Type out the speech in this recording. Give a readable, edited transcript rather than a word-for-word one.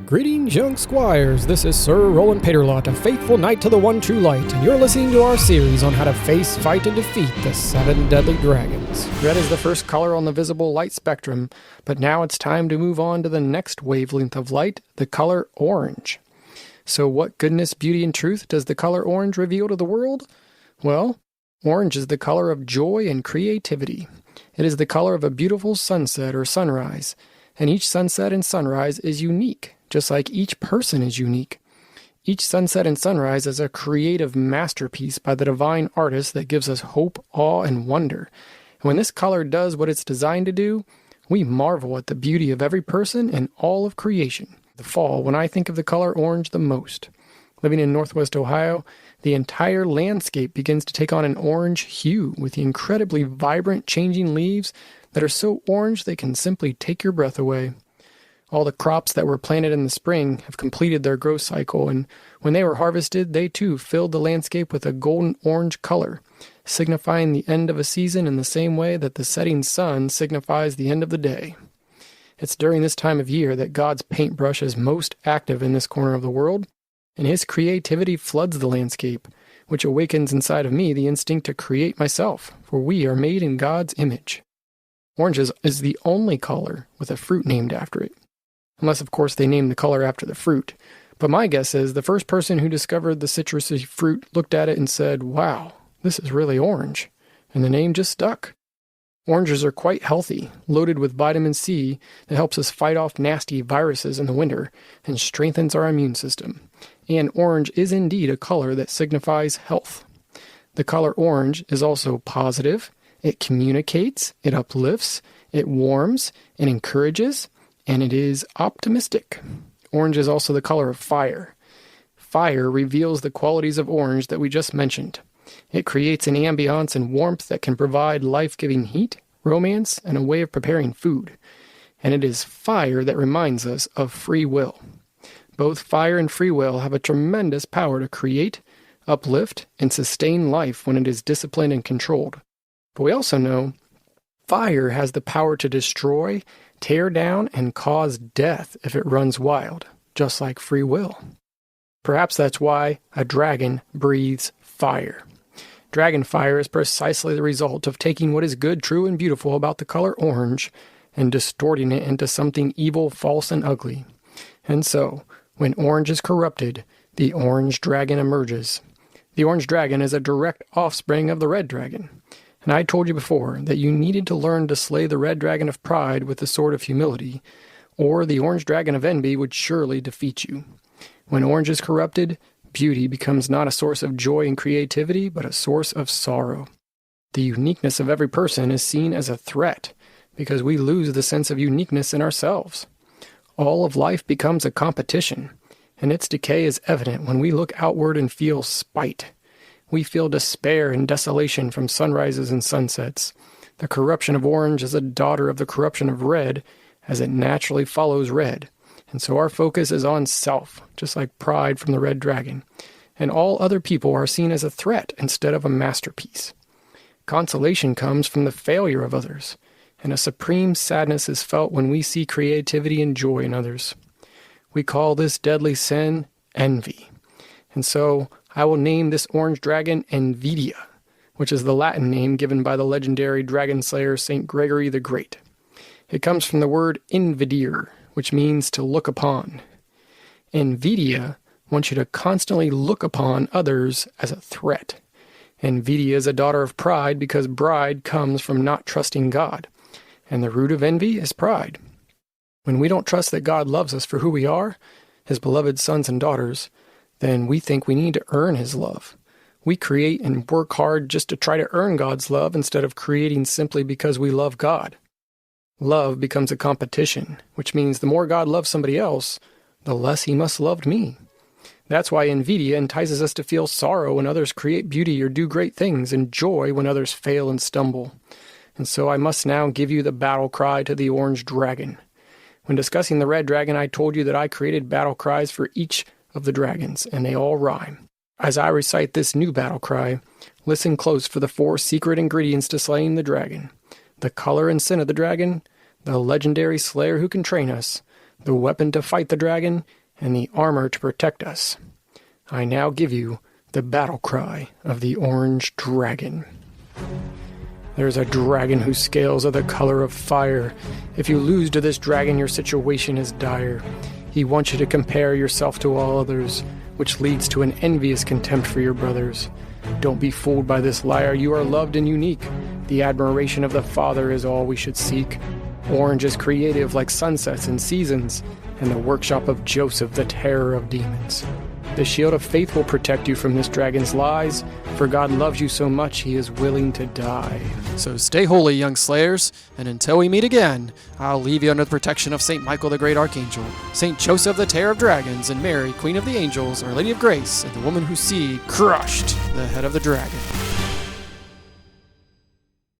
Greetings, young squires. This is Sir Rolland, a faithful knight to the one true light, and you're listening to our series on how to face, fight, and defeat the 7 deadly dragons. Red is the first color on the visible light spectrum, but now it's time to move on to the next wavelength of light, the color orange. So what goodness, beauty, and truth does the color orange reveal to the world? Well, orange is the color of joy and creativity. It is the color of a beautiful sunset or sunrise, and each sunset and sunrise is unique, just like each person is unique. Each sunset and sunrise is a creative masterpiece by the divine artist that gives us hope, awe, and wonder. And when this color does what it's designed to do, we marvel at the beauty of every person and all of creation. The fall, when I think of the color orange the most. Living in Northwest Ohio, the entire landscape begins to take on an orange hue with the incredibly vibrant changing leaves that are so orange they can simply take your breath away. All the crops that were planted in the spring have completed their growth cycle, and when they were harvested, they too filled the landscape with a golden orange color, signifying the end of a season in the same way that the setting sun signifies the end of the day. It's during this time of year that God's paintbrush is most active in this corner of the world, and his creativity floods the landscape, which awakens inside of me the instinct to create myself, for we are made in God's image. Orange is the only color with a fruit named after it. Unless, of course, they named the color after the fruit. But my guess is the first person who discovered the citrusy fruit looked at it and said, "Wow, this is really orange." And the name just stuck. Oranges are quite healthy, loaded with vitamin C that helps us fight off nasty viruses in the winter and strengthens our immune system. And orange is indeed a color that signifies health. The color orange is also positive. It communicates, it uplifts, it warms, and encourages, and it is optimistic. Orange is also the color of fire. Fire reveals the qualities of orange that we just mentioned. It creates an ambiance and warmth that can provide life-giving heat, romance, and a way of preparing food. And it is fire that reminds us of free will. Both fire and free will have a tremendous power to create, uplift, and sustain life when it is disciplined and controlled. But we also know fire has the power to destroy, tear down, and cause death if it runs wild, just like free will. Perhaps that's why a dragon breathes fire. Dragon fire is precisely the result of taking what is good, true, and beautiful about the color orange and distorting it into something evil, false, and ugly. And so, when orange is corrupted, the orange dragon emerges. The orange dragon is a direct offspring of the red dragon. And I told you before that you needed to learn to slay the red dragon of pride with the sword of humility, or the orange dragon of envy would surely defeat you. When orange is corrupted, beauty becomes not a source of joy and creativity, but a source of sorrow. The uniqueness of every person is seen as a threat, because we lose the sense of uniqueness in ourselves. All of life becomes a competition, and its decay is evident when we look outward and feel spite. We feel despair and desolation from sunrises and sunsets. The corruption of orange is a daughter of the corruption of red, as it naturally follows red. And so our focus is on self, just like pride from the red dragon. And all other people are seen as a threat instead of a masterpiece. Consolation comes from the failure of others, and a supreme sadness is felt when we see creativity and joy in others. We call this deadly sin envy. And so I will name this orange dragon Envidia, which is the Latin name given by the legendary dragon slayer St. Gregory the Great. It comes from the word invidere, which means to look upon. Envidia wants you to constantly look upon others as a threat. Envidia is a daughter of pride because pride comes from not trusting God, and the root of envy is pride. When we don't trust that God loves us for who we are, his beloved sons and daughters, then we think we need to earn his love. We create and work hard just to try to earn God's love instead of creating simply because we love God. Love becomes a competition, which means the more God loves somebody else, the less he must love me. That's why envidia entices us to feel sorrow when others create beauty or do great things, and joy when others fail and stumble. And so I must now give you the battle cry to the orange dragon. When discussing the red dragon, I told you that I created battle cries for each of the dragons, and they all rhyme. As I recite this new battle cry, listen close for the 4 secret ingredients to slaying the dragon: the color and sin of the dragon, the legendary slayer who can train us, the weapon to fight the dragon, and the armor to protect us. I now give you the battle cry of the orange dragon. There's a dragon whose scales are the color of fire. If you lose to this dragon, your situation is dire. He wants you to compare yourself to all others, which leads to an envious contempt for your brothers. Don't be fooled by this liar. You are loved and unique. The admiration of the Father is all we should seek. Orange is creative like sunsets and seasons, and the workshop of Joseph, the terror of demons. The shield of faith will protect you from this dragon's lies, for God loves you so much he is willing to die. So stay holy, young slayers, and until we meet again, I'll leave you under the protection of St. Michael the Great Archangel, St. Joseph the Terror of Dragons, and Mary, Queen of the Angels, Our Lady of Grace, and the woman whose seed crushed the head of the dragon.